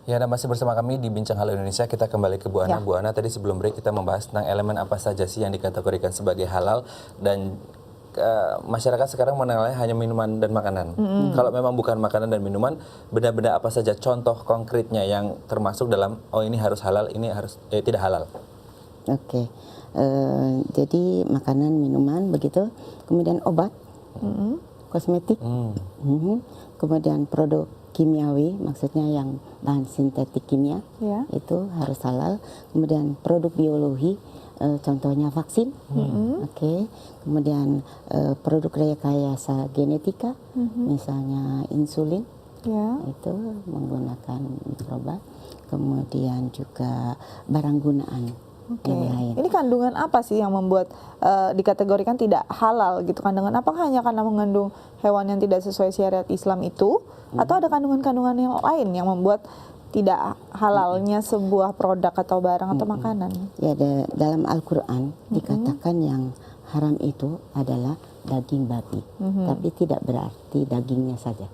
Ya, Anda masih bersama kami di Bincang Halo Indonesia. Kita kembali ke Bu Ana. Bu Ana, tadi sebelum break kita membahas tentang elemen apa saja sih yang dikategorikan sebagai halal, dan masyarakat sekarang menilai hanya minuman dan makanan. Kalau memang bukan makanan dan minuman, benda-benda apa saja contoh konkretnya yang termasuk dalam ini harus halal, ini harus tidak halal? Oke. Jadi makanan, minuman begitu, kemudian obat, kosmetik, kemudian produk kimiawi, maksudnya yang bahan sintetik kimia, itu harus halal. Kemudian produk biologi, contohnya vaksin, kemudian produk rekayasa genetika, misalnya insulin, itu menggunakan mikroba, kemudian juga barang gunaan. Ini kandungan apa sih yang membuat dikategorikan tidak halal gitu? Kandungan apakah hanya karena mengandung hewan yang tidak sesuai syariat Islam itu, atau ada kandungan-kandungan yang lain yang membuat tidak halalnya sebuah produk atau barang atau makanan? Ya, dalam Al-Quran dikatakan yang haram itu adalah daging babi, tapi tidak berarti dagingnya saja.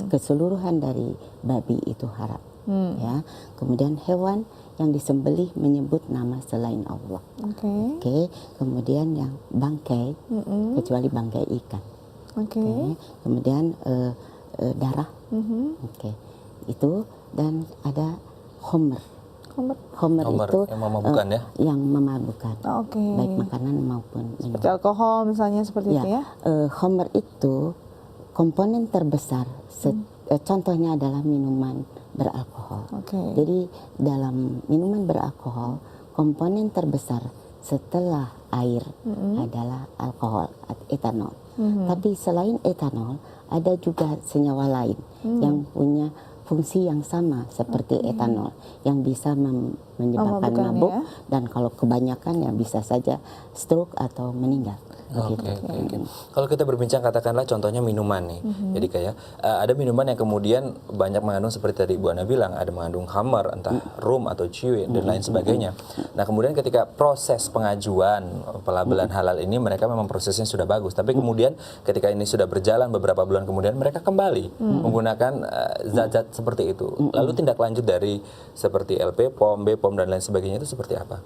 Keseluruhan dari babi itu haram. Ya, kemudian hewan yang disembelih menyebut nama selain Allah. Kemudian yang bangkai, kecuali bangkai ikan. Kemudian darah. Itu, dan ada homer. Homer itu yang memabukkan, yang memabukkan, baik makanan maupun minuman. Seperti alkohol misalnya, seperti itu ya? Homer itu komponen terbesar, contohnya adalah minuman beralkohol. Jadi dalam minuman beralkohol, komponen terbesar setelah air adalah alkohol, etanol. Tapi selain etanol, ada juga senyawa lain yang punya fungsi yang sama seperti etanol, yang bisa menyebabkan mabuk, dan kalau kebanyakan ya bisa saja stroke atau meninggal. Kalau kita berbincang katakanlah contohnya minuman nih, jadi kayak ada minuman yang kemudian banyak mengandung seperti tadi Bu Ana bilang, ada mengandung khamar, entah rum atau ciwi dan lain sebagainya. Nah kemudian ketika proses pengajuan pelabelan halal ini, mereka memang prosesnya sudah bagus, tapi kemudian ketika ini sudah berjalan beberapa bulan kemudian mereka kembali menggunakan zat-zat seperti itu. Lalu tindak lanjut dari seperti LP POM, BPOM dan lain sebagainya itu seperti apa?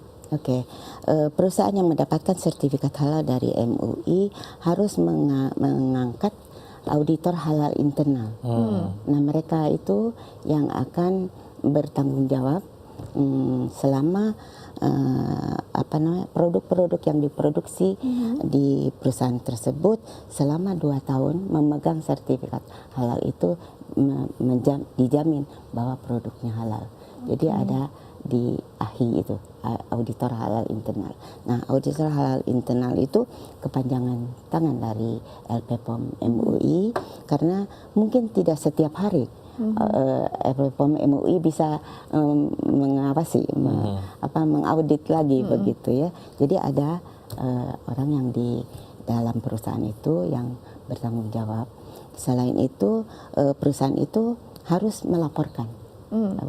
Perusahaan yang mendapatkan sertifikat halal dari MUI harus mengangkat auditor halal internal. Nah, mereka itu yang akan bertanggung jawab selama produk-produk yang diproduksi di perusahaan tersebut selama 2 tahun memegang sertifikat halal itu, dijamin bahwa produknya halal. Jadi ada di AHI itu, auditor halal internal. Nah, auditor halal internal itu kepanjangan tangan dari LPPOM MUI, karena mungkin tidak setiap hari LPPOM MUI bisa mengawasi, mengaudit lagi begitu ya. Jadi ada orang yang di dalam perusahaan itu yang bertanggung jawab. Selain itu, perusahaan itu harus melaporkan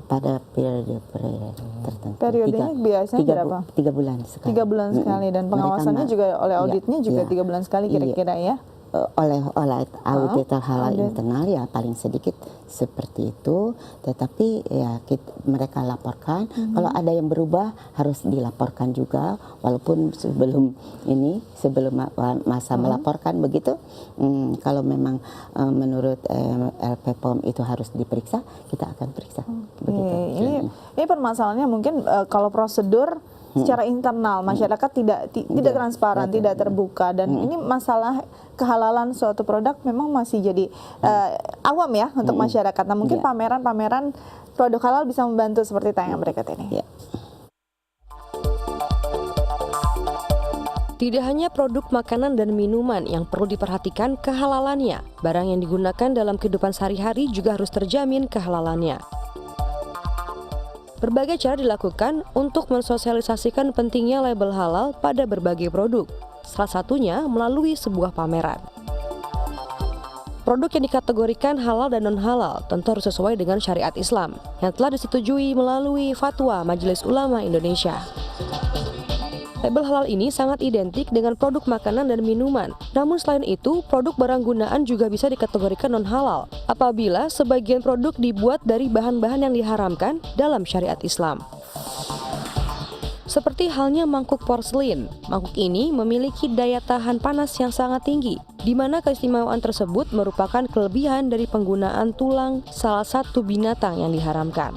pada periode tertentu. Periodenya biasanya berapa? 3 bulan sekali. 3 bulan sekali, dan pengawasannya juga oleh auditnya juga 3 bulan sekali kira-kira ya? Oleh auditor halal internal ya paling sedikit seperti itu, tetapi ya mereka laporkan. Kalau ada yang berubah harus dilaporkan juga, walaupun sebelum masa melaporkan begitu. Kalau memang menurut LPPOM itu harus diperiksa, kita akan periksa. Ini permasalahannya mungkin kalau prosedur secara internal masyarakat tidak transparan, tidak terbuka, dan ini masalah kehalalan suatu produk memang masih jadi awam ya untuk masyarakat. Nah, mungkin pameran-pameran produk halal bisa membantu seperti tayangan berikut ini. Tidak hanya produk makanan dan minuman yang perlu diperhatikan kehalalannya, barang yang digunakan dalam kehidupan sehari-hari juga harus terjamin kehalalannya. Berbagai cara dilakukan untuk mensosialisasikan pentingnya label halal pada berbagai produk. Salah satunya melalui sebuah pameran. Produk yang dikategorikan halal dan non-halal tentu harus sesuai dengan syariat Islam yang telah disetujui melalui fatwa Majelis Ulama Indonesia. label halal ini sangat identik dengan produk makanan dan minuman. Namun selain itu, produk barang gunaan juga bisa dikategorikan non-halal apabila sebagian produk dibuat dari bahan-bahan yang diharamkan dalam syariat Islam. Seperti halnya mangkuk porselin. Mangkuk ini memiliki daya tahan panas yang sangat tinggi, di mana keistimewaan tersebut merupakan kelebihan dari penggunaan tulang salah satu binatang yang diharamkan.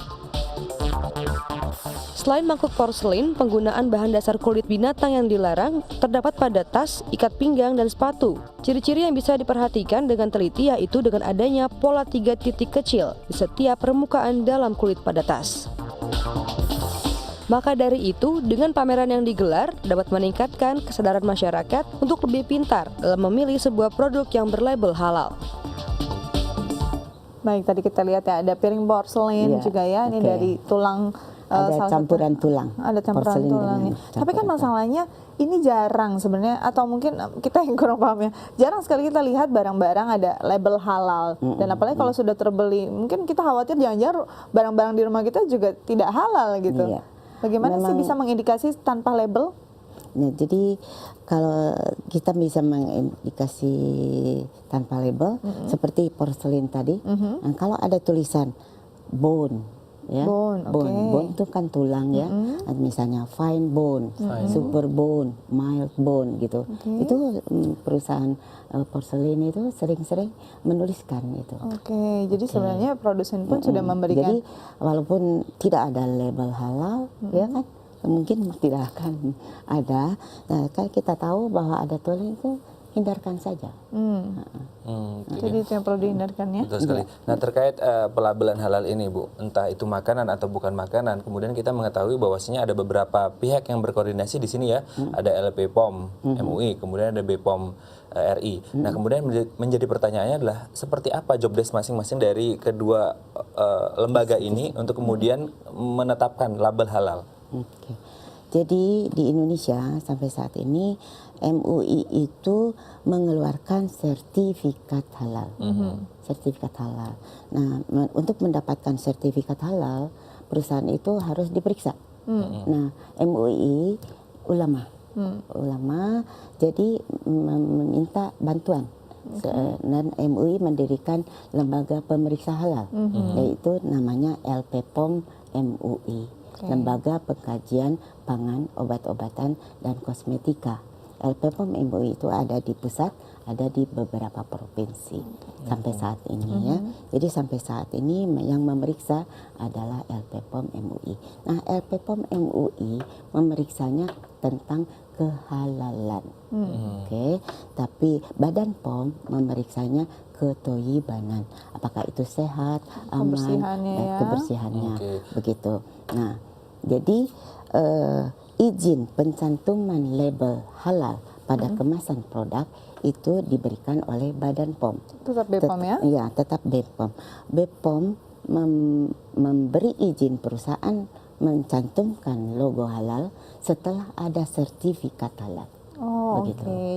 Selain mangkuk porselin, penggunaan bahan dasar kulit binatang yang dilarang terdapat pada tas, ikat pinggang, dan sepatu. Ciri-ciri yang bisa diperhatikan dengan teliti yaitu dengan adanya pola 3 titik kecil di setiap permukaan dalam kulit pada tas. Maka dari itu, dengan pameran yang digelar dapat meningkatkan kesadaran masyarakat untuk lebih pintar dalam memilih sebuah produk yang berlabel halal. Baik, tadi kita lihat ya ada piring porselin juga ya, ini dari tulang. Ada campuran tulang. Ada campuran tulang nih. Tapi kan masalahnya ini jarang sebenarnya, atau mungkin kita yang kurang paham ya. Jarang sekali kita lihat barang-barang ada label halal. Dan apalagi kalau sudah terbeli, mungkin kita khawatir jangan-jangan barang-barang di rumah kita juga tidak halal gitu. Iya. Bagaimana sih bisa mengindikasi tanpa label? Nah, jadi kalau kita bisa mengindikasi tanpa label seperti porselin tadi, kalau ada tulisan bone, ya, bone itu kan tulang ya, misalnya fine bone, super bone, mild bone gitu. Itu perusahaan porselin itu sering-sering menuliskan itu. Jadi sebenarnya produsen pun sudah memberikan. Jadi walaupun tidak ada label halal, ya kan, mungkin tidak akan ada. Nah, kan kita tahu bahwa ada tulang itu, hindarkan saja. Jadi itu yang perlu dihindarkan ya. Betul sekali. Nah, terkait pelabelan halal ini, Bu, entah itu makanan atau bukan makanan, kemudian kita mengetahui bahwasanya ada beberapa pihak yang berkoordinasi di sini ya. Ada LP POM MUI, kemudian ada BPOM RI. Nah, kemudian menjadi pertanyaannya adalah seperti apa job desk masing-masing dari kedua lembaga ini untuk kemudian menetapkan label halal. Jadi di Indonesia sampai saat ini MUI itu mengeluarkan sertifikat halal. Sertifikat halal. Nah, untuk mendapatkan sertifikat halal, perusahaan itu harus diperiksa. Nah, MUI ulama. Ulama jadi meminta bantuan. Dan MUI mendirikan lembaga pemeriksa halal, yaitu namanya LPPOM MUI. Lembaga Pengkajian Pangan, Obat-obatan, dan Kosmetika. LPPOM MUI itu ada di pusat, ada di beberapa provinsi sampai saat ini ya. Jadi sampai saat ini yang memeriksa adalah LPPOM MUI. Nah, LPPOM MUI memeriksanya tentang kehalalan. Tapi Badan POM memeriksanya ketoyibanan. Apakah itu sehat, aman, dan kebersihannya. Begitu. Nah, jadi izin pencantuman label halal pada kemasan produk itu diberikan oleh Badan POM. Tetap BPOM ya? Iya, tetap BPOM. BPOM memberi izin perusahaan mencantumkan logo halal setelah ada sertifikat halal.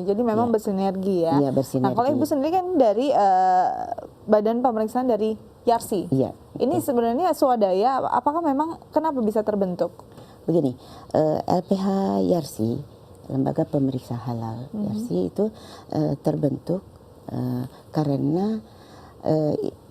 Jadi memang bersinergi ya. Iya, bersinergi. Nah, kalau Ibu sendiri kan dari Badan Pemeriksaan dari YARSI. Iya. Ini sebenarnya swadaya, apakah memang kenapa bisa terbentuk? Begini, LPH YARSI, Lembaga Pemeriksa Halal YARSI itu terbentuk karena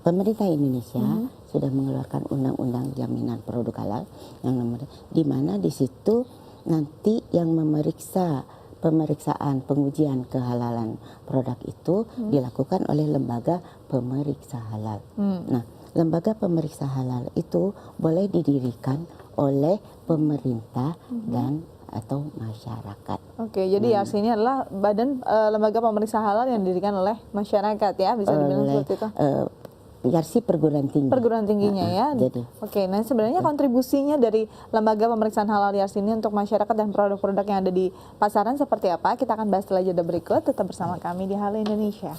pemerintah Indonesia sudah mengeluarkan undang-undang jaminan produk halal yang nomor, di mana di situ nanti yang memeriksa pemeriksaan pengujian kehalalan produk itu dilakukan oleh lembaga pemeriksa halal. Nah, lembaga pemeriksa halal itu boleh didirikan oleh pemerintah dan atau masyarakat. Jadi YARSI ini adalah badan lembaga pemeriksa halal yang didirikan oleh masyarakat ya, bisa dibilang seperti itu. YARSI perguruan tinggi. Perguruan tingginya ya. Jadi. Nah sebenarnya kontribusinya dari lembaga pemeriksaan halal YARSI ini untuk masyarakat dan produk-produk yang ada di pasaran seperti apa? Kita akan bahas setelah jeda berikut. Tetap bersama kami di Halo Indonesia.